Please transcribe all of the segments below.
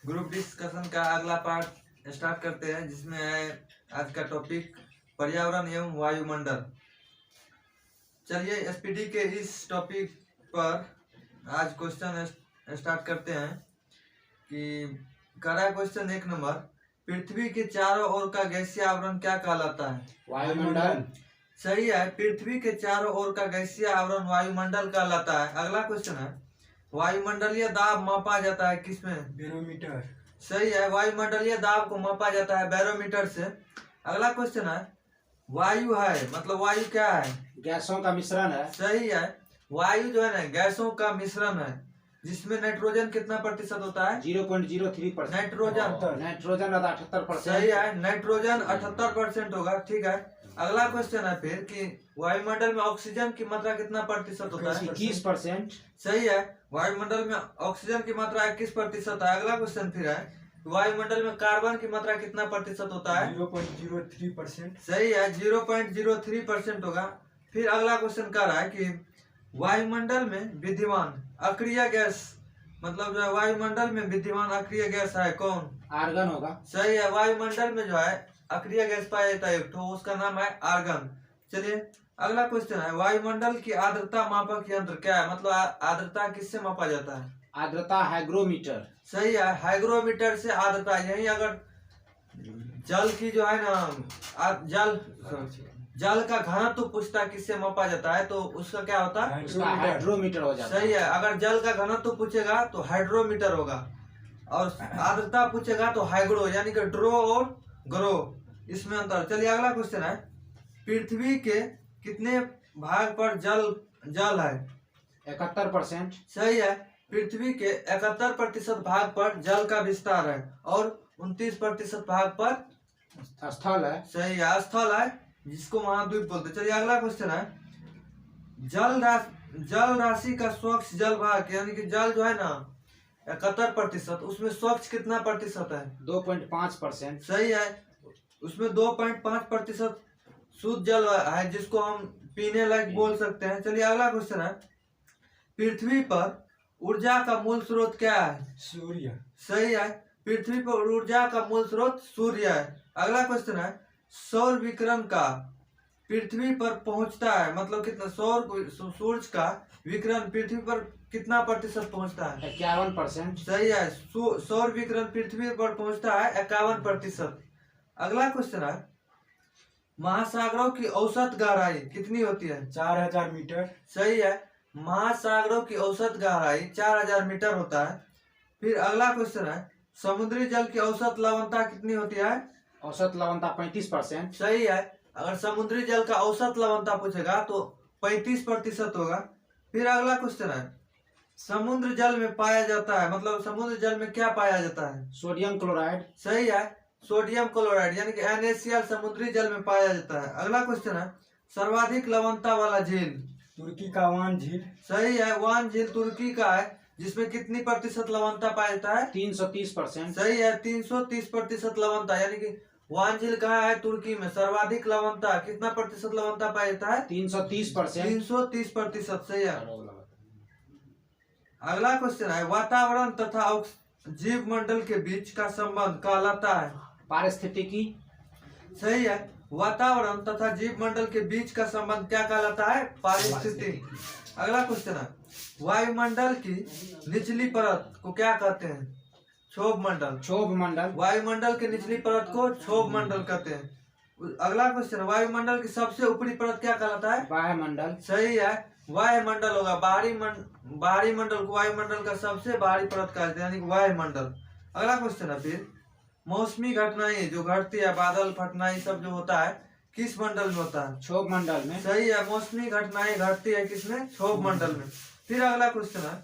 Group discussion का अगला part start करते हैं, जिसमें है आज का टॉपिक पर्यावरण एवं वायुमंडल। चलिए एसपीडी के इस टॉपिक पर आज क्वेश्चन स्टार्ट करते हैं कि करा क्वेश्चन 1 नंबर, पृथ्वी के चारों ओर का गैसीय आवरण क्या कहलाता है? वायुमंडल। सही है, पृथ्वी के चारों ओर का गैसीय आवरण वायुमंडल कहलाता है। अगला क्वेश्चन है, वायुमंडलीय दाब मापा जाता है किसमें? बैरोमीटर। सही है, वायुमंडलीय दाब को मापा जाता है बैरोमीटर से। अगला क्वेश्चन है, वायु है मतलब वायु क्या है? गैसों का मिश्रण है। सही है, वायु जो है ना गैसों का मिश्रण है, जिसमें नाइट्रोजन कितना प्रतिशत होता है? 0.03%। नाइट्रोजन 78%। सही है, नाइट्रोजन 78% होगा। ठीक है, अगला क्वेश्चन है फिर कि वायुमंडल में ऑक्सीजन की मात्रा कितना प्रतिशत होता है? 21%। सही है, वायुमंडल में ऑक्सीजन की मात्रा 21% है। अगला क्वेश्चन फिर है, वायुमंडल में कार्बन की मात्रा कितना प्रतिशत होता है? 0.03%। सही है, 0.03% होगा। फिर अगला क्वेश्चन कह रहा है कि वायुमंडल में विद्यमान अक्रिय गैस मतलब जो है वायुमंडल में विद्यमान अक्रिय गैस है कौन? आर्गन होगा। सही है, वायुमंडल में जो है अक्रिय गैस पाया जाता है एक तो, उसका नाम है आर्गन। चलिए अगला क्वेश्चन है, वायुमंडल की आर्द्रता मापक यंत्र क्या है? मतलब आर्द्रता किससे मापा जाता है? आर्द्रता हाइग्रोमीटर। सही है, हाइग्रोमीटर से आर्द्रता। यही अगर जल की जो है ना जल का घनत्व पूछता किससे मापा जाता है तो उसका क्या होता है? हाइड्रोमीटर हो जाता है। सही है, अगर जल का घनत्व पूछेगा तो हाइड्रोमीटर होगा, और आर्द्रता पूछेगा तो हाइग्रो, यानी कि ड्रो और ग्रो, इसमें अंतर। चलिए अगला क्वेश्चन है, पृथ्वी के कितने भाग पर जल है? 71%। सही है, पृथ्वी के 71% भाग पर जल का विस्तार है और 29% भाग पर स्थल है। सही है, स्थल है, जिसको महाद्वीप बोलते हैं। चलिए अगला क्वेश्चन है, जल राशि का स्वच्छ जल भाग, यानी कि जल जो है ना 71%, उसमें स्वच्छ कितना प्रतिशत है? 2.5%। सही है, उसमें 2.5% शुद्ध जल है, जिसको हम पीने लायक बोल सकते हैं। चलिए अगला क्वेश्चन है, पृथ्वी पर ऊर्जा का मूल स्रोत क्या है? सूर्य। सही है, पृथ्वी पर ऊर्जा का मूल स्रोत सूर्य है। अगला क्वेश्चन है, सौर विकिरण का पृथ्वी पर पहुंचता है मतलब कितना? सूर्य का विकिरण पृथ्वी पर कितना प्रतिशत पहुंचता है? 51%। सही है, सौर विकिरण पृथ्वी पर पहुंचता है 51%। अगला क्वेश्चन है, महासागरों की औसत गहराई कितनी होती है? 4000 मीटर। सही है, महासागरों की औसत गहराई 4000 मीटर होता है। फिर अगला क्वेश्चन है, समुद्री जल की औसत लवणता कितनी होती है? औसत लवणता 35%। सही है, अगर समुद्री जल का औसत लवणता पूछेगा तो 35% होगा। फिर अगला क्वेश्चन है, समुद्र जल में पाया जाता है मतलब समुद्र जल में क्या पाया जाता है? Sodium chloride. सही है, सोडियम क्लोराइड यानी कि NaCl समुद्री जल में पाया जाता है। अगला क्वेश्चन है, सर्वाधिक लवणता वाला झील? तुर्की का वान झील। सही है, वान झील तुर्की का है, जिसमें कितनी प्रतिशत लवणता पाया जाता है? 330%। सही है, 330% लवणता, यानी कि वान झील कहाँ है? तुर्की में। सर्वाधिक लवणता कितना प्रतिशत लवणता पाया जाता है? 330%। 330%। सही है। अगला क्वेश्चन है, वातावरण तथा जीव मंडल के बीच का संबंध कहलाता है? पारिस्थितिकी। सही है, वातावरण तथा जीव मंडल के बीच का संबंध क्या कहलाता है? पारिस्थितिकी। अगला क्वेश्चन है, वायुमंडल की निचली परत को क्या कहते हैं? क्षोभ मंडल। क्षोभ मंडल। वायुमंडल की निचली परत को क्षोभ मंडल कहते हैं। अगला क्वेश्चन, वायुमंडल की सबसे ऊपरी परत क्या कहलाता है? वायुमंडल। सही है, वायुमंडल होगा। बाहरी मंडल को वायुमंडल का सबसे बाहरी परत कहते हैं, यानी कि वायुमंडल। अगला क्वेश्चन है फिर, मौसमी घटनाएं जो घटती है, बादल फटना ये सब जो होता है, किस मंडल में होता है? क्षोभ मंडल में। सही है, मौसमी घटनाएं घटती है किसमें? क्षोभ मंडल में। फिर अगला क्वेश्चन है,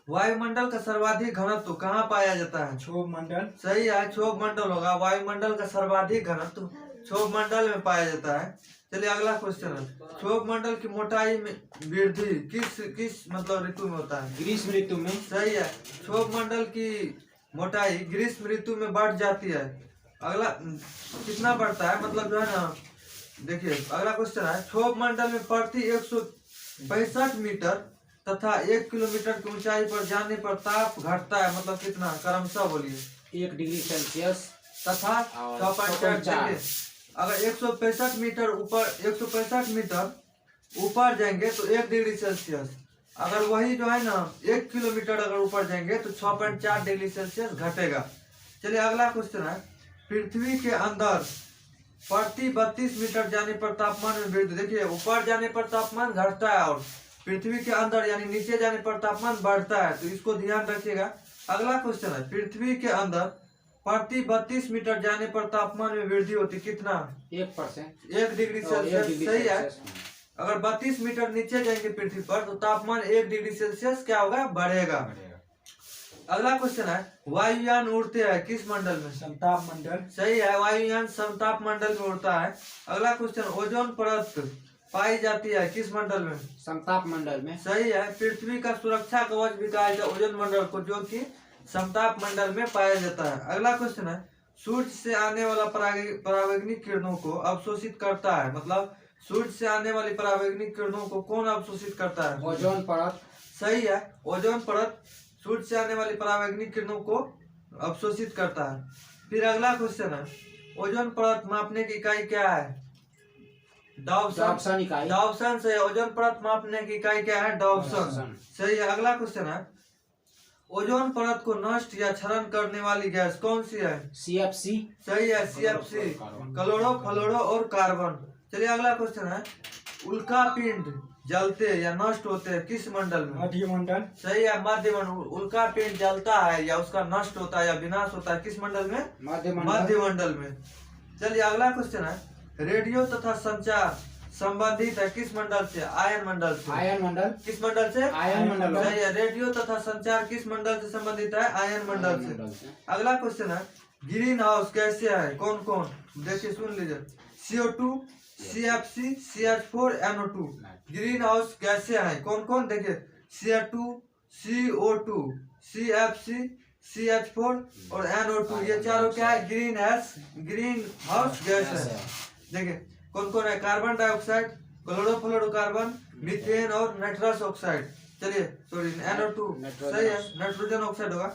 वायुमंडल का सर्वाधिक घनत्व कहाँ पाया जाता है? क्षोभ मंडल। सही है, क्षोभ मंडल होगा। वायुमंडल का सर्वाधिक घनत्व क्षोभ मंडल में पाया जाता है। चलिए अगला क्वेश्चन है, क्षोभ मंडल की मोटाई में वृद्धि किस मतलब ऋतु में होता है? ग्रीष्म ऋतु में। सही है, क्षोभ मंडल की मोटाई ग्रीष्म ऋतु में बढ़ जाती है। अगला कितना बढ़ता है मतलब जो है ना, देखिए अगला क्वेश्चन है, क्षोभ मंडल में प्रति 165 मीटर तथा 1 किलोमीटर की ऊंचाई पर जाने पर ताप घटता है, मतलब कितना, क्रमशः बोलिए। 1 डिग्री सेल्सियस तथा और 6.4 देखिए, अगर 165 मीटर ऊपर 165 मीटर ऊपर जाएंगे तो 1 डिग्री सेल्सियस, अगर वही जो है ना 1 किलोमीटर अगर ऊपर जाएंगे तो 6.4 डिग्री सेल्सियस घटेगा। चलिए अगला क्वेश्चन है, पृथ्वी के अंदर प्रति 32 मीटर जाने पर तापमान में वृद्धि। देखिए ऊपर जाने पर तापमान घटता है और पृथ्वी के अंदर यानी नीचे जाने पर तापमान बढ़ता है, तो इसको ध्यान रखिएगा। अगला क्वेश्चन है, पृथ्वी के अंदर प्रति 32 मीटर जाने पर तापमान में वृद्धि होती कितना, 1%। 1 डिग्री सेल्सियस, सही है। अगर 32 मीटर नीचे जाएंगे पृथ्वी पर तो तापमान 1 डिग्री सेल्सियस क्या होगा, बढ़ेगा। अगला क्वेश्चन है, वायुयान उड़ते हैं किस मंडल में, समताप मंडल। सही है, वायुयान समताप मंडल में उड़ता है। अगला क्वेश्चन, ओजोन परत पाई जाती है किस मंडल में, समताप मंडल में। सही है, पृथ्वी का सुरक्षा कवच भी कहा जाता है ओजोन मंडल को, जो कि समताप मंडल में पाया जाता है। अगला क्वेश्चन है, सूर्य से आने वाला परावैंगनिक किरणों को अवशोषित करता है, मतलब सूर्य से आने वाली परावैंगनिक किरणों को कौन अवशोषित करता है, ओजोन परत। सही है, ओजोन परत सूर्य से आने वाली परावैंगनिक किरणों को अवशोषित करता है। फिर अगला क्वेश्चन है, ओजोन परत मापने की इकाई क्या है, डावसन इकाई। डावसन से ओजोन परत मापने की इकाई क्या है, डावसन, सही है। अगला क्वेश्चन है, ओजोन परत को नष्ट या क्षरण करने वाली गैस कौन सी है, CFC। सही है, CFC, क्लोरो फ्लोरो और कार्बन। चलिए अगला क्वेश्चन है, उल्का पिंड जलते या नष्ट होते हैं किस मंडल में, मध्य मंडल। सही है, मध्य मंडल। उल्का पिंड जलता है या उसका नष्ट होता है या विनाश होता है किस मंडल में, मध्य मंडल में। चलिए अगला क्वेश्चन है, रेडियो तथा संचार संबंधित है किस मंडल से, आयन मंडल से। आयन मंडल। किस मंडल से, आयन मंडल। सही है, रेडियो तथा संचार किस मंडल से संबंधित है, आयन मंडल से। अगला क्वेश्चन है, ग्रीन हाउस कैसे है, कौन कौन, देखिए सुन लीजिए, CO2, CFC, CH4, NO2। Green house कैसे है, कौन कौन, देखिए CO2, CO2, CFC, CH4 और NO2, ये चारों क्या है, ग्रीन हाउस गैस है। देखिए कौन कौन है, कार्बन डाइऑक्साइड, क्लोरोफ्लोरोकार्बन, मीथेन और नाइट्रस ऑक्साइड। चलिए सॉरी NO2, सही है, नाइट्रोजन ऑक्साइड होगा।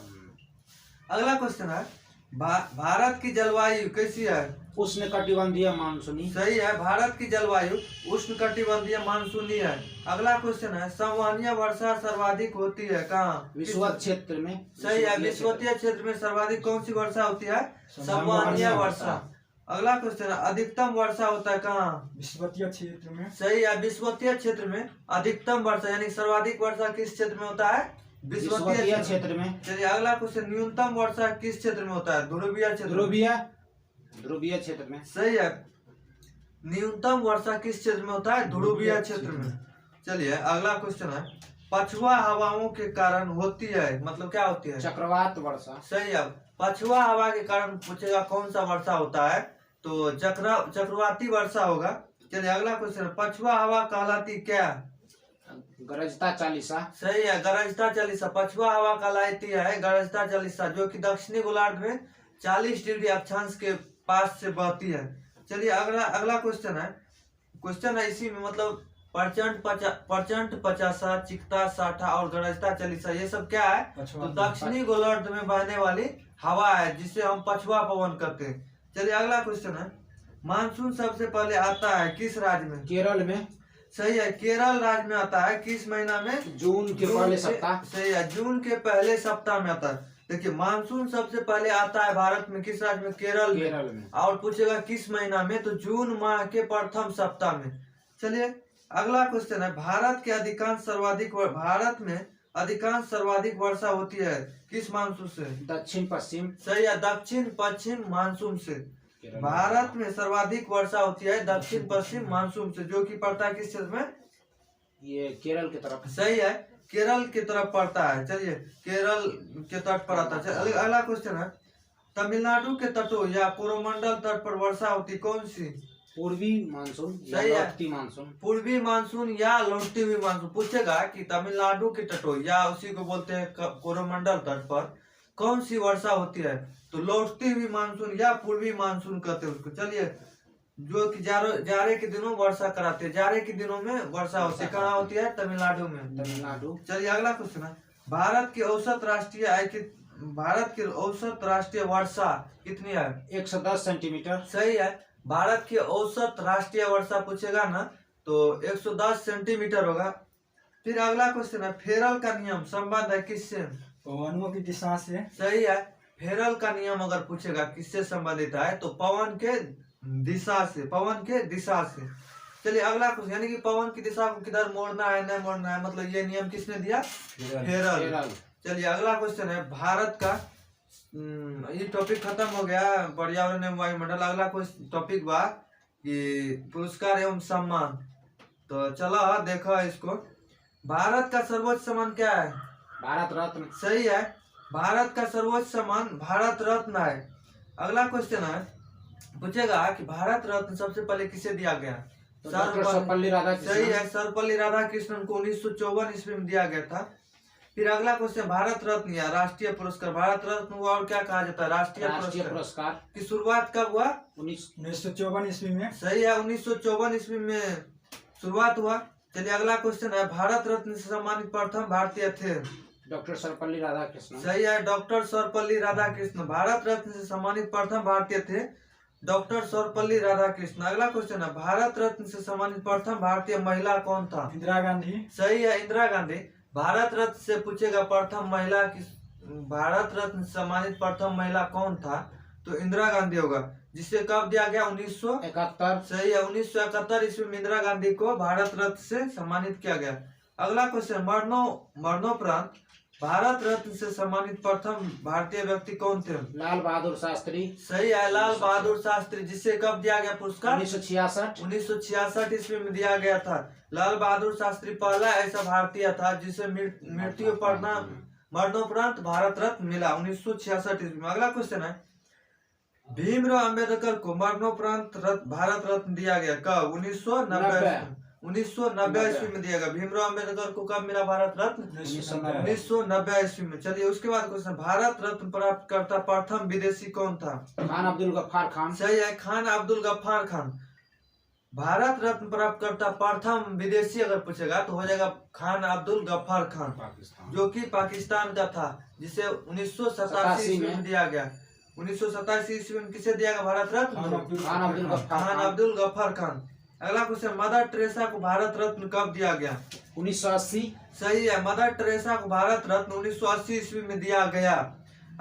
अगला क्वेश्चन है, भारत की जलवायु कैसी है, उष्णकटिबंधीय मानसूनी। सही है, भारत की जलवायु उष्णकटिबंधीय मानसूनी है। अगला क्वेश्चन है, संवहनीय वर्षा सर्वाधिक होती है कहाँ, विषुवत क्षेत्र में। सही है, विषुवतीय क्षेत्र में सर्वाधिक कौन सी वर्षा होती है, संवहनीय वर्षा। अगला क्वेश्चन है, अधिकतम वर्षा होता है कहाँ, विषुवतीय क्षेत्र में। सही है, विषुवतीय क्षेत्र में अधिकतम वर्षा यानी सर्वाधिक वर्षा किस क्षेत्र में होता है, विषुवतीय क्षेत्र में। चलिए अगला क्वेश्चन, न्यूनतम वर्षा किस क्षेत्र में होता है, ध्रुवीय क्षेत्र, ध्रुवीय क्षेत्र में। सही है, न्यूनतम वर्षा किस क्षेत्र में होता है, ध्रुवीय क्षेत्र में। चलिए अगला क्वेश्चन है, पछुआ हवाओं के कारण होती है, मतलब क्या होती है, चक्रवात वर्षा। सही है, पछुआ हवा के कारण पूछेगा कौन सा वर्षा होता है, तो चक्रवाती वर्षा होगा। चलिए अगला क्वेश्चन, पछुआ हवा कहलाती क्या, गरजता चालीसा। सही है, गरजता चालीसा, पछुआ हवा कहलाती है गरजता चालीसा, जो कि दक्षिणी गोलार्ध में 40 डिग्री अक्षांश के पास से बहती है। चलिए अगला क्वेश्चन है इसी में, मतलब प्रचंड पचासा, चिकता साठा और गरजता चालीसा, ये सब क्या है, तो दक्षिणी गोलार्ध में बहने वाली हवा है जिसे हम पछुआ पवन कहते हैं। चलिए अगला क्वेश्चन है, मानसून सबसे पहले आता है किस राज्य में, केरल में। सही है, केरल राज्य में आता है किस महीना में, जून के पहले सप्ताह। सही है, जून के पहले सप्ताह में आता है। देखिए मानसून सबसे पहले आता है भारत में किस राज्य में, केरल में। और पूछेगा किस महीना में, तो जून माह के प्रथम सप्ताह में। चलिए अगला क्वेश्चन है, भारत में अधिकांश सर्वाधिक वर्षा होती है किस मानसून से, दक्षिण पश्चिम। सही है, दक्षिण पश्चिम मानसून से। भारत में सर्वाधिक वर्षा होती है दक्षिण पश्चिम मानसून से, जो कि पड़ता है किस क्षेत्र में, ये केरल की तरफ। सही है, केरल की तरफ पड़ता है। चलिए केरल के तट पर आता है। अगला क्वेश्चन है, तमिलनाडु के तटों या कोरोमंडल तट पर वर्षा होती कौन सी, पूर्वी मानसून, सही है, लौटती मानसून। पूर्वी मानसून या लौटती हुई मानसून। पूछेगा कि तमिलनाडु के तटों या उसी को बोलते हैं कोरोमंडल तट पर कौन सी वर्षा होती है, तो लौटती हुई मानसून या पूर्वी मानसून कहते हैं उसको। चलिए जो कि जाड़े के दिनों वर्षा कराते हैं। जाड़े के दिनों में वर्षा होती है, कहाँ होती है? तमिलनाडु में। तमिलनाडु। चलिए अगला क्वेश्चन है, भारत की औसत राष्ट्रीय वर्षा कितनी है? 110 सेंटीमीटर। सही है। भारत की औसत राष्ट्रीय वर्षा पूछेगा ना तो 110 सेंटीमीटर होगा। फिर अगला क्वेश्चन है, फेरल का नियम संबंध है किससे? पवनों की दिशा से। सही है। फेरल का नियम अगर पूछेगा किससे संबंधित है तो पवन के दिशा से। चलिए अगला क्वेश्चन, यानी कि पवन की दिशा को किधर मोड़ना है, नहीं मोड़ना है, मतलब ये नियम किसने दिया? फेरल। चलिए अगला क्वेश्चन है, भारत का ये टॉपिक खत्म हो गया, पर्यावरण एवं वायुमंडल। अगला क्वेश्चन टॉपिक बा कि पुरस्कार एवं सम्मान। तो चलो देखो इसको, भारत का सर्वोच्च सम्मान क्या है? भारत रत्न। सही है। भारत का सर्वोच्च सम्मान भारत रत्न है। अगला क्वेश्चन है, पूछेगा कि भारत रत्न सबसे पहले किसे दिया गया? तो डॉक्टर सर्वपल्ली राधाकृष्णन। सही है। सर्वपल्ली राधाकृष्णन को 1954 ईस्वी में दिया गया था। फिर अगला क्वेश्चन, भारत रत्न या राष्ट्रीय पुरस्कार, भारत रत्न हुआ और क्या कहा जाता है? राष्ट्रीय पुरस्कार की शुरुआत कब हुआ? 1954 ईस्वी में। सही है। 1954 ईस्वी में शुरुआत हुआ। चलिए अगला क्वेश्चन है, भारत रत्न से सम्मानित प्रथम भारतीय थे? डॉक्टर सर्वपल्ली राधाकृष्णन। सही है। डॉक्टर सर्वपल्ली राधाकृष्णन भारत रत्न से सम्मानित प्रथम भारतीय थे, डॉक्टर सर्वपल्ली राधाकृष्णन। अगला क्वेश्चन है, भारत रत्न से सम्मानित प्रथम भारतीय महिला कौन था? इंदिरा गांधी। सही है। इंदिरा गांधी। भारत रत्न से पूछेगा प्रथम महिला की, भारत रत्न से सम्मानित प्रथम महिला कौन था तो इंदिरा गांधी होगा, जिसे कब दिया गया? 1971। सही है। 1971 ईस्वी में इंदिरा गांधी को भारत रत्न से सम्मानित किया गया। अगला क्वेश्चन, मरणोपरांत भारत रत्न से सम्मानित प्रथम भारतीय व्यक्ति कौन थे? लाल बहादुर शास्त्री। सही है। लाल बहादुर शास्त्री, जिसे कब दिया गया पुरस्कार? 1966 ईस्वी में दिया गया था। लाल बहादुर शास्त्री पहला ऐसा भारतीय था जिसे मृत्यु पर मरणोपरांत भारत रत्न मिला 1966 ईस्वी में। अगला क्वेश्चन है, भीमराव अंबेडकर को मरणोपरांत भारत रत्न दिया गया कब? 1990 ईस्वी में दिया गया। भीमराव अंबेडकर को कब मिला भारत रत्न? 1990 ईस्वी में। चलिए उसके बाद क्वेश्चन, भारत रत्न प्राप्त करता प्रथम विदेशी कौन था? खान अब्दुल गफ्फार खान। सही है। खान अब्दुल गफ्फार खान। भारत रत्न प्राप्त करता प्रथम विदेशी अगर पूछेगा तो हो जाएगा खान अब्दुल गफ्फार खान, जो कि पाकिस्तान का था, जिसे 1987 ईस्वी में दिया गया। 1987 ईस्वी में किसे दिया गया भारत रत्न? खान अब्दुल गफ्फार खान। अगला क्वेश्चन, मदर टेरेसा को भारत रत्न कब दिया गया? 1980। सही है। मदर टेरेसा को भारत रत्न 1980 ईस्वी में दिया गया।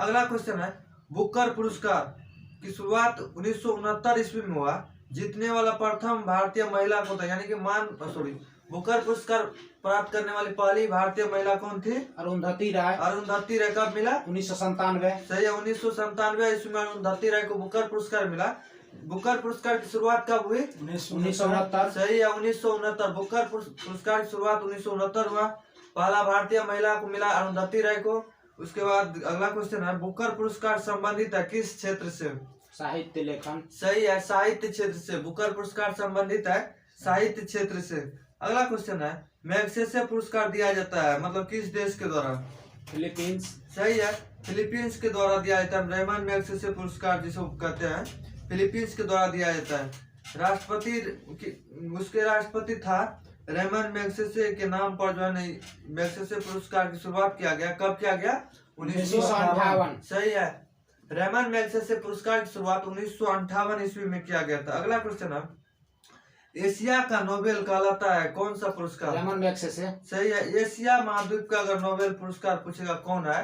अगला क्वेश्चन है, बुकर पुरस्कार की शुरुआत 1969 ईस्वी में हुआ, जीतने वाला प्रथम भारतीय महिला कौन था? यानी कि बुकर पुरस्कार प्राप्त करने वाली पहली भारतीय महिला कौन थी? अरुंधति राय। अरुंधति राय। कब मिला? 1997। सही है। 1997 ईस्वी में अरुंधति राय को बुकर पुरस्कार मिला। बुकर पुरस्कार की शुरुआत कब हुई? 1969। सही है। 1969। बुकर पुरस्कार की शुरुआत 1969 हुआ। पहला भारतीय महिला को मिला अरुंधति राय को। उसके बाद अगला क्वेश्चन है, बुकर पुरस्कार संबंधित है किस क्षेत्र से? साहित्य लेखन। सही है। साहित्य क्षेत्र से बुकर पुरस्कार संबंधित है साहित्य क्षेत्र से। अगला क्वेश्चन है, मैग्सेसे पुरस्कार दिया जाता है मतलब किस देश के द्वारा? फिलीपींस। सही है। फिलीपींस के द्वारा दिया जाता है। रेमन मैग्सेसे पुरस्कार जिसको कहते हैं, फिलीपींस के द्वारा दिया जाता है। उसके राष्ट्रपति था रेमन मैग्सेसे के नाम पर जो है मैग्सेसे पुरस्कार की शुरुआत किया गया। कब किया गया? 1958। सही है। रेमन मैग्सेसे पुरस्कार की शुरुआत 1958 ईस्वी में किया गया था। अगला क्वेश्चन है, एशिया का नोबेल कहलाता है कौन सा पुरस्कार? Ramon Magsaysay. सही है। एशिया महाद्वीप का अगर नोबेल पुरस्कार पूछेगा कौन है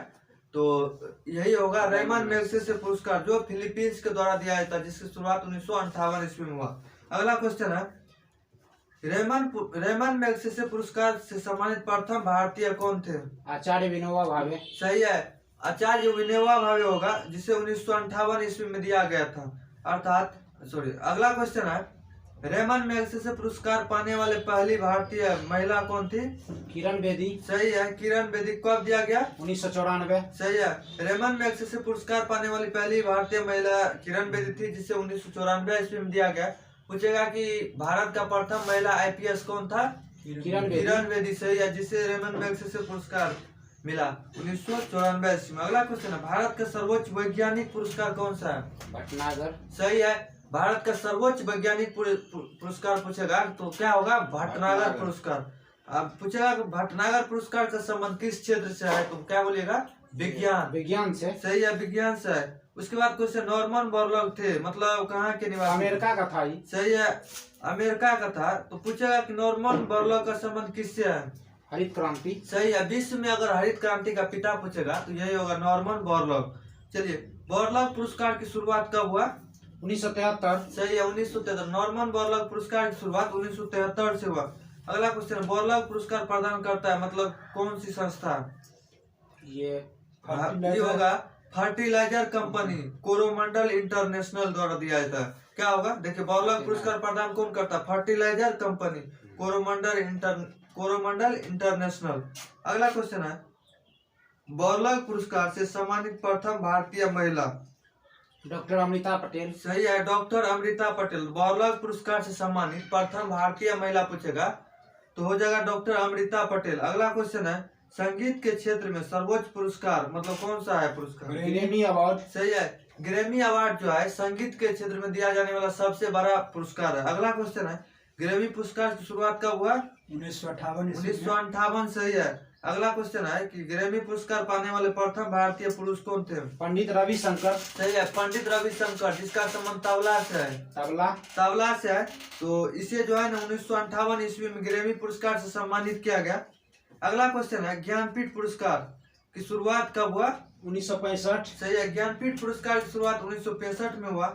तो यही होगा रेमन मैग्सेसे पुरस्कार, जो फिलीपींस के द्वारा दिया जाता है, जिसकी शुरुआत 1958 ईस्वी में हुआ। अगला क्वेश्चन है, रेमन मैग्सेसे पुरस्कार से सम्मानित प्रथम भारतीय कौन थे? आचार्य विनोबा भावे। सही है। आचार्य विनोबा भावे होगा, जिसे 1958 ईस्वी में दिया गया था। अगला क्वेश्चन है, रेमन मैग्सेसे पुरस्कार पाने वाले पहली भारतीय महिला कौन थी? किरण बेदी। सही है। किरण बेदी। कब दिया गया? 1994। सही है। रेमन मैग्सेसे पुरस्कार पाने वाली पहली भारतीय महिला किरण बेदी थी, जिसे 1994 ईस्वी में दिया गया। पूछेगा कि भारत का प्रथम महिला आईपीएस कौन था? किरण बेदी। सही है। जिसे रेमन मैग्सेसे पुरस्कार मिला 1994 ईस्वी में। अगला क्वेश्चन है, भारत का सर्वोच्च वैज्ञानिक पुरस्कार कौन सा है? भटनागर। सही है। भारत का सर्वोच्च वैज्ञानिक पुरस्कार पूछेगा तो क्या होगा? भटनागर पुरस्कार। अब पूछेगा कि भटनागर पुरस्कार का संबंध किस क्षेत्र से है, तो क्या बोलिएगा? विज्ञान। विज्ञान से। सही है, विज्ञान से है। उसके बाद क्वेश्चन, नॉर्मन बोरलॉग थे, मतलब कहाँ के निवासी? अमेरिका का था ये। सही है, अमेरिका का था। तो पूछेगा कि नॉर्मन बोरलॉग का संबंध किससे है? हरित क्रांति। सही है, विश्व में अगर हरित क्रांति का पिता पूछेगा तो यही होगा, नॉर्मन बोरलॉग। चलिए, बोरलॉग पुरस्कार की शुरुआत कब हुआ? 1973। सही है, 1973। नॉर्मन बोरलॉग पुरस्कार की शुरुआत 1973 से हुआ। अगला क्वेश्चन, बोरलॉग पुरस्कार प्रदान करता है मतलब कौन सी संस्था? ये होगा फर्टिलाइजर कंपनी कोरोमंडल इंटरनेशनल द्वारा दिया जाता है। क्या होगा? देखिए, बोरलॉग पुरस्कार प्रदान कौन करता है? Fertilizer company Coromandel International. अगला क्वेश्चन है, बोरलॉग पुरस्कार से सम्मानित प्रथम भारतीय महिला? डॉक्टर अमृता पटेल। सही है, डॉक्टर अमृता पटेल। बोरलॉग पुरस्कार से सम्मानित प्रथम भारतीय महिला पूछेगा तो हो जाएगा डॉक्टर अमृता पटेल। अगला क्वेश्चन है, संगीत के क्षेत्र में सर्वोच्च पुरस्कार मतलब कौन सा है पुरस्कार? Grammy award. सही है, ग्रैमी अवार्ड जो है संगीत के क्षेत्र में दिया जाने वाला सबसे बड़ा पुरस्कार है। अगला क्वेश्चन है, ग्रैमी पुरस्कार की शुरुआत कब हुआ? 1958। सही है। अगला क्वेश्चन है कि ग्रैमी पुरस्कार पाने वाले प्रथम भारतीय पुरुष कौन थे? पंडित रविशंकर। सही है, पंडित रविशंकर, जिसका संबंध तबला से है। तबला से है। तो इसे जो है ना 1958 ईस्वी में ग्रैमी पुरस्कार से सम्मानित किया गया। अगला क्वेश्चन है, ज्ञानपीठ पुरस्कार की शुरुआत कब हुआ? 1965। सही है, ज्ञानपीठ पुरस्कार की शुरुआत 1965 में हुआ।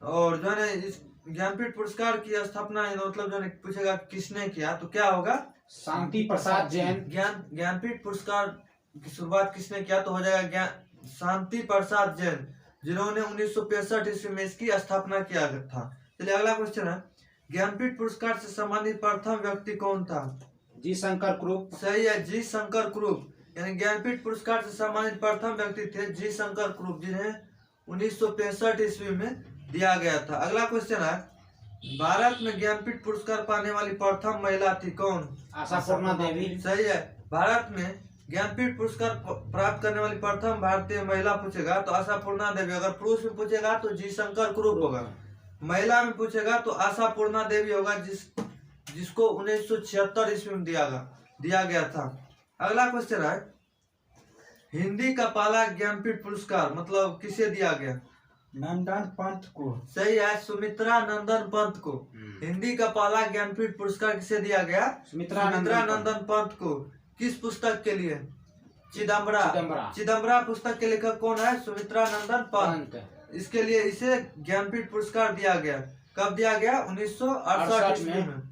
और जो है ना इस ज्ञानपीठ पुरस्कार की स्थापना मतलब जो है पूछेगा किसने किया तो क्या होगा? शांति प्रसाद जैन। ज्ञानपीठ पुरस्कार की शुरुआत किसने किया तो हो जाएगा शांति प्रसाद जैन, जिन्होंने 1965 ईस्वी में इसकी स्थापना किया था। चलिए, अगला क्वेश्चन है, ज्ञानपीठ पुरस्कार से सम्मानित प्रथम व्यक्ति कौन था? जी शंकर क्रूप। सही है, जी शंकर क्रूप, यानी ज्ञानपीठ पुरस्कार से सम्मानित प्रथम व्यक्ति थे जी शंकर क्रूप, जिन्हें 1965 ईस्वी में दिया गया था। अगला क्वेश्चन है, भारत में ज्ञानपीठ पुरस्कार पाने वाली प्रथम महिला थी कौन? आशापूर्णा देवी। सही है, भारत में ज्ञानपीठ पुरस्कार प्राप्त करने वाली प्रथम भारतीय महिला पूछेगा तो आशापूर्णा देवी। अगर पुरुष में पूछेगा तो जी शंकर क्रूप होगा। महिला में पूछेगा तो आशापूर्णा देवी होगा, जिसको 1976 ईस्वी में दिया गया था। अगला क्वेश्चन है, हिंदी का पहला ज्ञानपीठ पुरस्कार मतलब किसे दिया गया? नंदन पंत को। सही है, सुमित्रा नंदन पंत को। हिंदी का पहला ज्ञानपीठ पुरस्कार किसे दिया गया? सुमित्रा नंदन पंत को। किस पुस्तक के लिए? चिदम्बरा पुस्तक के लेखक कौन है? सुमित्रा नंदन पंत। इसके लिए इसे ज्ञानपीठ पुरस्कार दिया गया। कब दिया गया? 1968 ईस्वी में।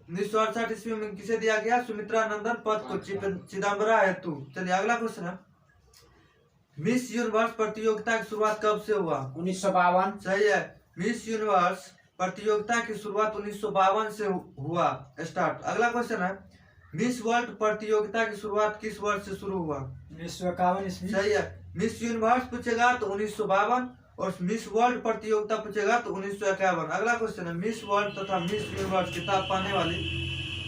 1968 ईस्वी में किसे दिया गया? सुमित्रा नंदन पंत को, चिदम्बरा हेतु। चलिए, अगला क्वेश्चन है, मिस यूनिवर्स प्रतियोगिता की शुरुआत कब से हुआ? 1952। सही है, मिस यूनिवर्स प्रतियोगिता की शुरुआत 1952 से हुआ स्टार्ट। अगला क्वेश्चन है, मिस वर्ल्ड प्रतियोगिता की शुरुआत किस वर्ष से शुरू हुआ? 1951 ईस्वी। सही है, मिस यूनिवर्स पूछेगा तो 1952 और मिस वर्ल्ड प्रतियोगिता पूछेगा तो 1951। अगला क्वेश्चन है, मिस वर्ल्ड तथा मिस यूनिवर्स खिताब पाने वाली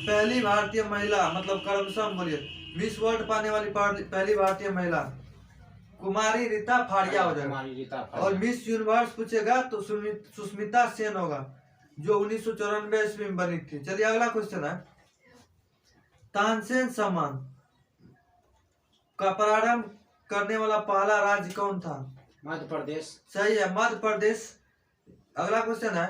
पहली भारतीय महिला मतलब क्रमशः बोलिए। मिस वर्ल्ड पाने वाली पहली भारतीय महिला कुमारी रीता फाड़िया हो जाएगा। और मिस यूनिवर्स पूछेगा तो सुष्मिता सेन होगा, जो 1994 ईस्वी में बनी थी। चलिए, अगला क्वेश्चन है, तानसेन सम्मान का प्रारंभ करने वाला पहला राज्य कौन था? मध्य प्रदेश। सही है, मध्य प्रदेश। अगला क्वेश्चन है,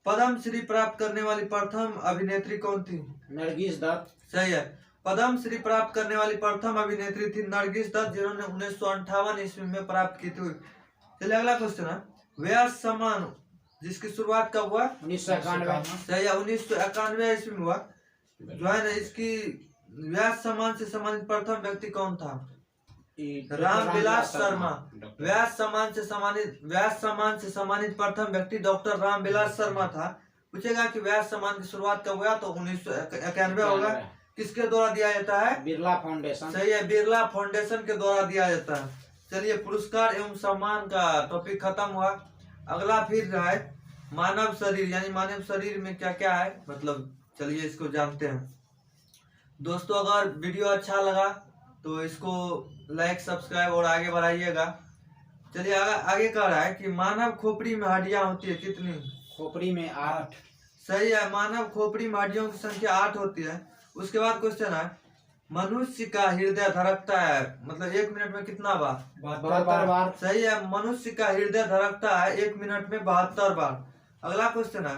पद्म श्री प्राप्त करने वाली प्रथम अभिनेत्री कौन थी? नरगिस दत्त। सही है, पद्म श्री प्राप्त करने वाली प्रथम अभिनेत्री थी नरगिस दत्त, जिन्होंने 1958 ईस्वी में प्राप्त की थी। चलिए, अगला क्वेश्चन है, व्यास सम्मान जिसकी शुरुआत कब हुआ? 1991। सही है, 1991 ईस्वी में हुआ। जो है ना इसकी व्यास सम्मान से सम्मानित प्रथम व्यक्ति कौन था? रामविलास शर्मा। व्यास सम्मान से सम्मानित प्रथम व्यक्ति डॉक्टर रामविलास शर्मा था। पूछेगा कि व्यास सम्मान की शुरुआत कब हुआ तो 1991 होगा। किसके द्वारा दिया जाता है? बिरला फाउंडेशन। सही है, बिरला फाउंडेशन के द्वारा दिया जाता है। चलिए, पुरस्कार एवं सम्मान का टॉपिक खत्म हुआ। अगला फिर है मानव शरीर, यानी मानव शरीर में क्या क्या है, मतलब चलिए इसको जानते हैं। दोस्तों, अगर वीडियो अच्छा लगा तो इसको लाइक सब्सक्राइब और आगे बढ़ाइएगा। चलिए, आगे कह रहा है कि मानव खोपड़ी में हड्डियां होती है कितनी? खोपड़ी में 8। सही है, मानव खोपड़ी में हड्डियों की संख्या 8 होती है। उसके बाद क्वेश्चन है, मनुष्य का हृदय धड़कता है मतलब 1 मिनट में कितना बार? 72 बार। सही है, मनुष्य का हृदय धड़कता है 1 मिनट में 72 बार। अगला क्वेश्चन है,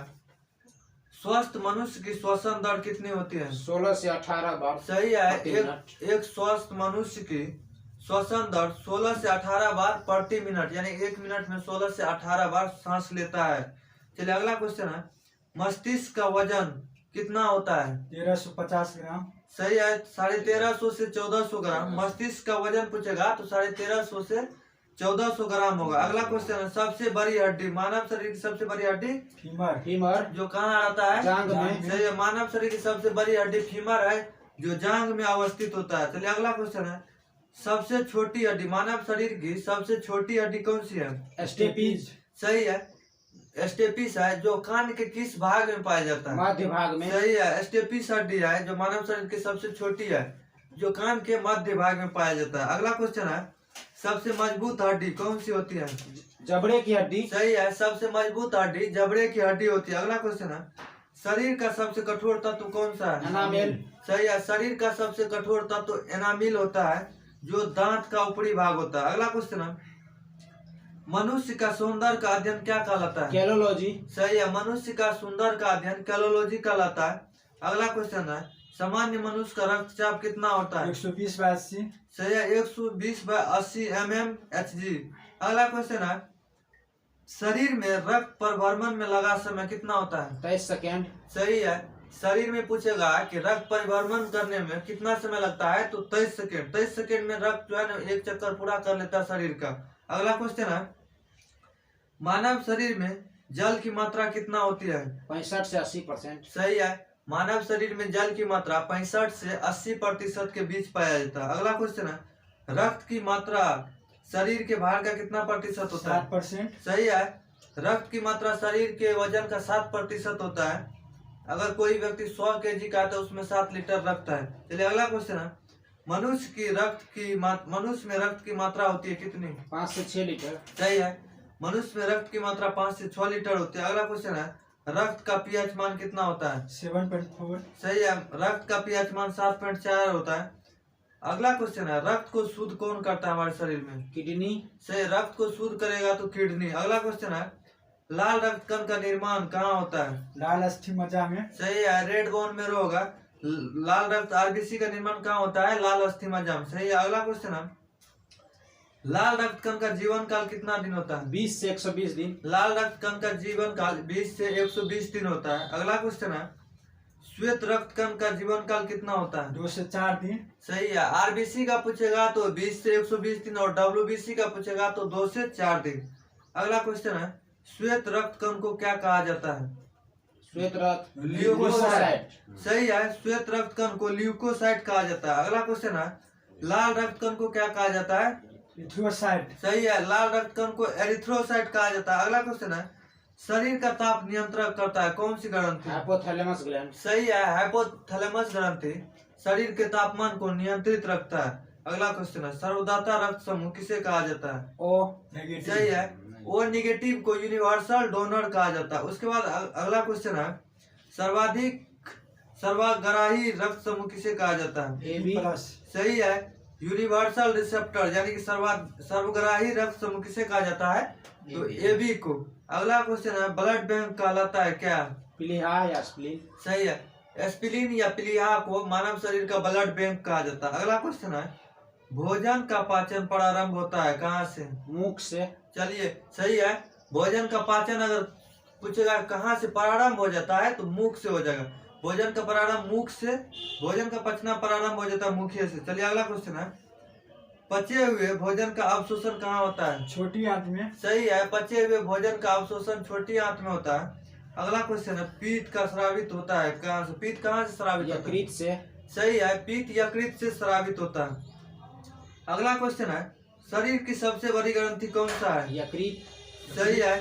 स्वस्थ मनुष्य की श्वसन दर कितनी होती है? 16 से 18 बार। सही है, प्रति मिनट। एक स्वस्थ मनुष्य की श्वसन दर 16 से 18 बार प्रति मिनट, यानी 1 मिनट में 16 से 18 बार सांस लेता है। चलिए अगला क्वेश्चन है, मस्तिष्क का वजन कितना होता है? 1350 ग्राम। सही है, 1350 से 1400 ग्राम। मस्तिष्क का वजन पूछेगा तो 1350 से 1400 ग्राम होगा। अगला क्वेश्चन है, सबसे बड़ी हड्डी, मानव शरीर की सबसे बड़ी हड्डी फीमर। फीमर जो कहाँ आता है? जांघ में। सही है, मानव शरीर की सबसे बड़ी हड्डी फीमर है जो जांघ में अवस्थित होता है। चलिए अगला क्वेश्चन है, सबसे छोटी हड्डी, मानव शरीर की सबसे छोटी हड्डी कौन सी है? स्टेपीज सही है, स्टेपिस है जो कान के किस भाग में पाया जाता है? मध्य भाग में। सही है, स्टेपिस हड्डी है जो मानव शरीर की सबसे छोटी है जो कान के मध्य भाग में पाया जाता है। अगला क्वेश्चन है, सबसे मजबूत हड्डी कौन सी होती है? जबड़े की हड्डी। सही है, सबसे मजबूत हड्डी जबड़े की हड्डी होती है। अगला क्वेश्चन है, शरीर का सबसे कठोर तत्व कौन सा है? एनामेल। सही है, शरीर का सबसे कठोर तत्व एनामिल होता है जो दांत का ऊपरी भाग होता है। अगला क्वेश्चन है, मनुष्य का सौंदर्य का अध्ययन क्या कहलाता है? कैलोलॉजी। सही है, मनुष्य का सुंदर का अध्ययन कैलोलॉजी कहलाता है। अगला क्वेश्चन है, सामान्य मनुष्य का रक्तचाप कितना होता है? 120/80। सही है, 120/80 mmHg। अगला क्वेश्चन है, शरीर में रक्त परिभ्रमण में लगा समय कितना होता है? 23 सेकेंड। सही है, शरीर में पूछेगा कि रक्त परिभ्रमण करने में कितना समय लगता है तो 23 सेकेंड। 23 सेकेंड में रक्त जो है ना एक चक्कर पूरा कर लेता है शरीर का। अगला क्वेश्चन है, मानव शरीर में जल की मात्रा कितना होती है? 65 से 80%। सही है, मानव शरीर में जल की मात्रा 65 से 80% के बीच पाया जाता है। अगला क्वेश्चन है, रक्त की मात्रा शरीर के भार का कितना प्रतिशत होता है? 7%। सही है, रक्त की मात्रा शरीर के वजन का 7% होता है। अगर कोई व्यक्ति 100 kg का है तो उसमें 7 लीटर रक्त है। चलिए अगला क्वेश्चन है, मनुष्य में रक्त की मात्रा होती है कितनी? 5 से 6 लीटर। सही है, मनुष्य में रक्त की मात्रा 5 से 6 लीटर होती है। अगला क्वेश्चन है, रक्त का पीएच मान कितना होता है? 7.4। सही है, रक्त का पीएच मान 7.4 होता है। अगला क्वेश्चन है, रक्त को शुद्ध कौन करता है हमारे शरीर में? किडनी। सही, रक्त को शुद्ध करेगा तो किडनी। अगला क्वेश्चन है, लाल रक्त कण का निर्माण कहाँ होता है? लाल अस्थि मज्जा में। सही है, रेड बोन में होगा। लाल रक्त आरबीसी का निर्माण कहाँ होता है? लाल अस्थि मज्जा में। सही है। अगला क्वेश्चन है, लाल रक्त कण का जीवन काल कितना दिन होता है? 20 से 120 दिन। लाल रक्त कण का जीवन काल 20 से 120 दिन होता है। अगला क्वेश्चन है, श्वेत रक्त कण का जीवन काल कितना होता है? 2 से 4 दिन। सही है, आरबीसी का पूछेगा तो 20 से 120 दिन और डब्ल्यूबीसी का पूछेगा तो 2 से 4 दिन। अगला क्वेश्चन है, श्वेत रक्त कण को क्या कहा जाता है? श्वेत रक्त ल्यूकोसाइट। सही है, श्वेत रक्त कण को ल्यूकोसाइट कहा जाता है। अगला क्वेश्चन है, लाल रक्त कण को क्या कहा जाता है? एरिथ्रोसाइट। सही है, लाल रक्त कण को एरिथ्रोसाइट कहा जाता है। अगला क्वेश्चन है, शरीर का ताप नियंत्रण करता है कौन सी ग्रंथि? Hypothalamus gland. सही है, हाइपोथैलेमस ग्रंथि शरीर के तापमान को नियंत्रित रखता है। अगला क्वेश्चन है, सर्वदाता रक्त समूह किसे कहा जाता है? O negative. सही है, ओ नेगेटिव को यूनिवर्सल डोनर कहा जाता है। उसके बाद अगला क्वेश्चन है, सर्वाग्राही रक्त समूह किसे कहा जाता है? AB plus. सही है, यूनिवर्सल रिसेप्टर यानी कि सर्वग्राही रक्त समूह किसे कहा जाता है? तो एबी को। अगला क्वेश्चन है, ब्लड बैंक कहलाता है क्या? प्लीहा या स्प्लीन। सही है, एस्पिलिन या प्लीहा को मानव शरीर का ब्लड बैंक कहा जाता है। अगला क्वेश्चन है, भोजन का पाचन प्रारंभ होता है कहाँ से? मुख से। चलिए सही है, भोजन का पाचन अगर पूछेगा कहाँ से प्रारंभ हो जाता है तो मुख से हो जाएगा। भोजन का प्रारंभ मुख से, भोजन का पचना प्रारंभ हो जाता है मुखिया से। चलिए अगला क्वेश्चन है, पचे हुए भोजन का अवशोषण कहाँ होता है? छोटी आंत में। सही है, पचे हुए भोजन का अवशोषण छोटी आंत में होता है। अगला क्वेश्चन है, पीत का स्रावित होता है कहाँ से? पीत कहाँ से स्रावित होता है? यकृत से। सही है, पीत यकृत से स्रावित होता है। अगला क्वेश्चन है, शरीर की सबसे बड़ी ग्रंथि कौन सा है? यकृत। सही है,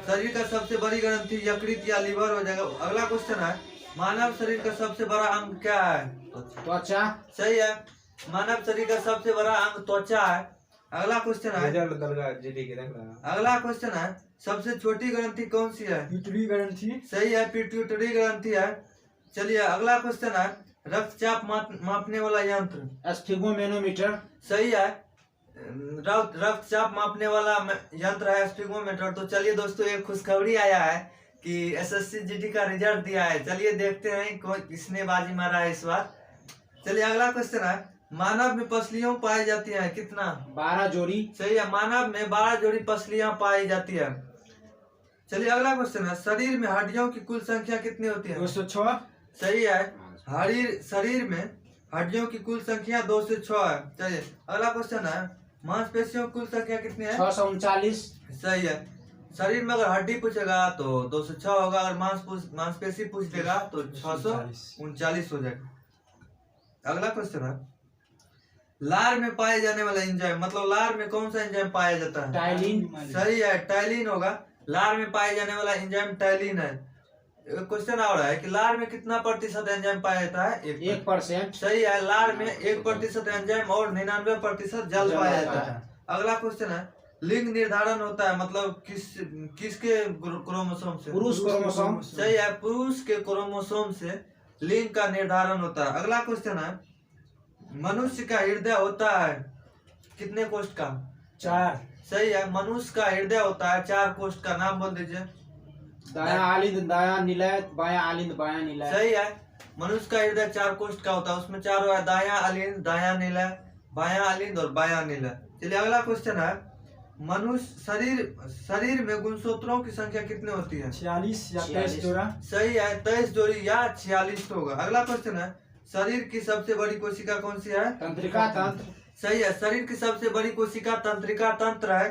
शरीर का सबसे बड़ी ग्रंथि यकृत या लीवर हो जाएगा। अगला क्वेश्चन है, मानव शरीर का सबसे बड़ा अंग क्या है? त्वचा। सही है, मानव शरीर का सबसे बड़ा अंग त्वचा है। अगला क्वेश्चन है, अगला क्वेश्चन है, सबसे छोटी ग्रंथि कौन सी है? पिट्यूटरी ग्रंथि। सही है, पिट्यूटरी ग्रंथि है। चलिए अगला क्वेश्चन है, रक्तचाप मापने वाला यंत्र। स्फिगोमेनोमीटर। सही है, रक्तचाप मापने वाला यंत्र है स्फिगोमीटर। तो चलिए दोस्तों, एक खुशखबरी आया है कि एसएससी जीडी का रिजल्ट दिया है। चलिए देखते हैं किसने बाजी मारा है इस बार। चलिए अगला क्वेश्चन है, मानव में पसलियां पाई जाती हैं कितना? 12 जोड़ी। सही है, मानव में 12 जोड़ी पसलियां पाई जाती है। चलिए अगला क्वेश्चन है, शरीर में हड्डियों की कुल संख्या कितनी होती है? 206। सही है, शरीर में हड्डियों की कुल संख्या 206 है। चलिए अगला क्वेश्चन है, मांसपेशियों की कुल संख्या कितनी है? 639। सही है, शरीर में अगर हड्डी पूछेगा तो 206 होगा, अगर मांसपेशी पूछ देगा तो 639 हो जाएगा। अगला क्वेश्चन है, लार में पाए जाने वाला एंजाइम, मतलब लार में कौन सा एंजाइम पाया जाता है? टाइलिन। सही है, टाइलिन होगा। लार में पाए जाने वाला एंजाइम टाइलिन है। क्वेश्चन आ रहा है कि लार में कितना प्रतिशत एंजाइम पाया जाता है? 1%। सही है, लार में 1% एंजाइम और 99% जल पाया जाता है। अगला क्वेश्चन है, लिंग निर्धारण होता है मतलब किसके क्रोमोसोम से? पुरुष क्रोमोसोम। सही है, पुरुष के क्रोमोसोम से लिंग का निर्धारण होता है। अगला क्वेश्चन है, मनुष्य का हृदय होता है कितने कोष्ठ का? 4। सही है, मनुष्य का हृदय होता है 4 कोष्ठ का। नाम बोल दीजिए। दायां आलिंद दायां निलय, बायां आलिंद बायां निलय। सही है, मनुष्य का हृदय 4 कोष्ठ का होता है, उसमें चारों है, दायां आलिंद, दायां निलय, बायां आलिंद और बायां निलय। चलिए अगला क्वेश्चन है, मनुष्य शरीर में गुणसूत्रों की संख्या कितनी होती है? 46 या 23 जोड़ा। सही है, 23 जोड़ी या 46 होगा। अगला क्वेश्चन है, शरीर की सबसे बड़ी कोशिका कौन सी है? तंत्रिका तंत्र। सही है, शरीर की सबसे बड़ी कोशिका तंत्रिका तंत्र है।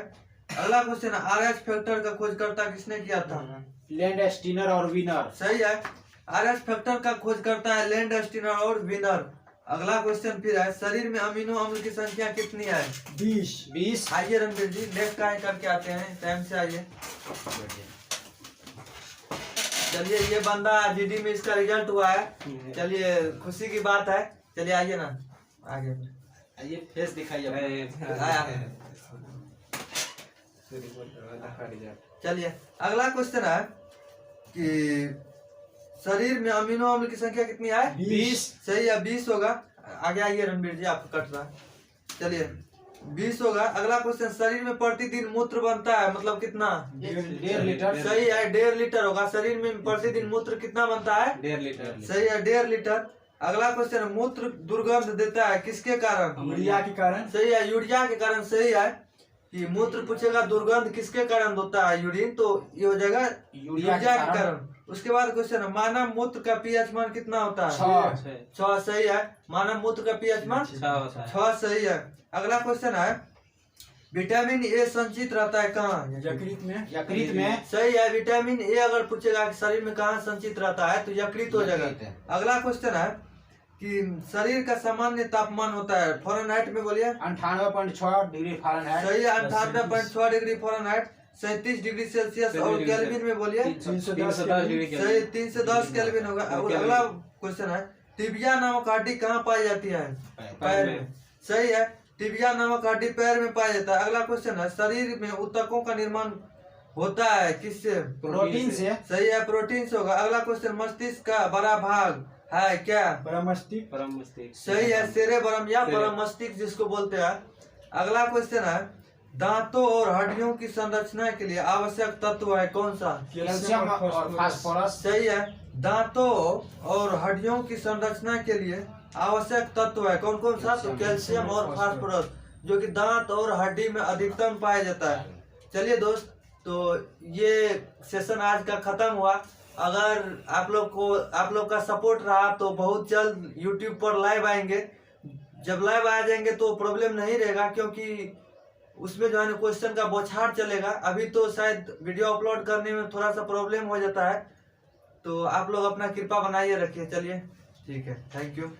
अगला क्वेश्चन है, आरएच फैक्टर का खोजकर्ता किसने किया था? लैंडस्टीनर और विनर। सही है, आरएच फैक्टर का खोजकर्ता है लैंडस्टीनर और विनर। अगला क्वेश्चन फिर है, शरीर में अमीनो अम्ल की संख्या कितनी है? 20। आइए रणवीर जी, नेक्स्ट काय करके आते हैं, टाइम से आइए। चलिए ये बंदा जीडी में इसका रिजल्ट हुआ है, चलिए खुशी की बात है। चलिए आइए ना आगे, आइए फेस दिखाइए। चलिए अगला क्वेश्चन है कि शरीर में अमीनो अम्ल की संख्या कितनी है? 20। सही है, 20 होगा। आगे आइए रणवीर जी, आपको कट रहा है। चलिए 20 होगा। अगला क्वेश्चन, शरीर में प्रतिदिन मूत्र बनता है मतलब कितना? 1.5 लीटर। सही है, 1.5 लीटर होगा। शरीर में प्रतिदिन मूत्र कितना बनता है? 1.5 लीटर। सही है, 1.5 लीटर। अगला क्वेश्चन, मूत्र दुर्गंध देता है किसके कारण? यूरिया के कारण। सही है, यूरिया के कारण। सही है कि मूत्र पूछेगा दुर्गंध किसके कारण होता है? यूरिन, तो ये हो जाएगा यूरिया के कारण। उसके बाद क्वेश्चन है, मानव मूत्र का पीएच मान कितना होता है? 6। सही है, मानव मूत्र का पीएच मान 6। सही है। अगला क्वेश्चन है, विटामिन ए संचित रहता है कहाँ? यकृत में। यकृत में। सही है, विटामिन ए अगर पूछेगा कि शरीर में कहाँ संचित रहता है तो यकृत हो जाएगा। अगला क्वेश्चन है कि शरीर का सामान्य तापमान होता है फ़ारेनहाइट में, बोलिए। 98.6 डिग्री फ़ारेनहाइट। सही है, 98.6 डिग्री फ़ारेनहाइट, 37 डिग्री सेल्सियस। और केल्विन में बोलिए। 310 डिग्री। सही, 310 केल्विन होगा। अगला क्वेश्चन है, टिबिया नामक हड्डी कहाँ पाई जाती है? पैर में। सही है, टिबिया नामक हड्डी पैर में पाया जाता है। अगला क्वेश्चन है, शरीर में ऊतकों का निर्माण होता है किससे? प्रोटीन से। सही है, प्रोटीन से होगा। अगला क्वेश्चन, मस्तिष्क का बड़ा भाग है क्या? परम मस्तिष्क। सही है, सेरेब्रम या परम मस्तिष्क जिसको बोलते हैं। अगला क्वेश्चन है, दांतों और हड्डियों की संरचना के लिए आवश्यक तत्व है कौन सा? कैल्शियम और फास्फोरस। सही है, दांतों और हड्डियों की संरचना के लिए आवश्यक तत्व है कौन कौन सा? तो कैल्शियम और फास्फोरस, जो कि दांत और हड्डी में अधिकतम पाया जाता है। चलिए दोस्त, तो ये सेशन आज का खत्म हुआ। अगर आप लोग का सपोर्ट रहा तो बहुत जल्द यूट्यूब पर लाइव आएंगे। जब लाइव आ जाएंगे तो प्रॉब्लम नहीं रहेगा, क्योंकि उसमें जो है ना क्वेश्चन का बौछार चलेगा। अभी तो शायद वीडियो अपलोड करने में थोड़ा सा प्रॉब्लम हो जाता है, तो आप लोग अपना कृपा बनाइए रखिए। चलिए ठीक है, थैंक यू।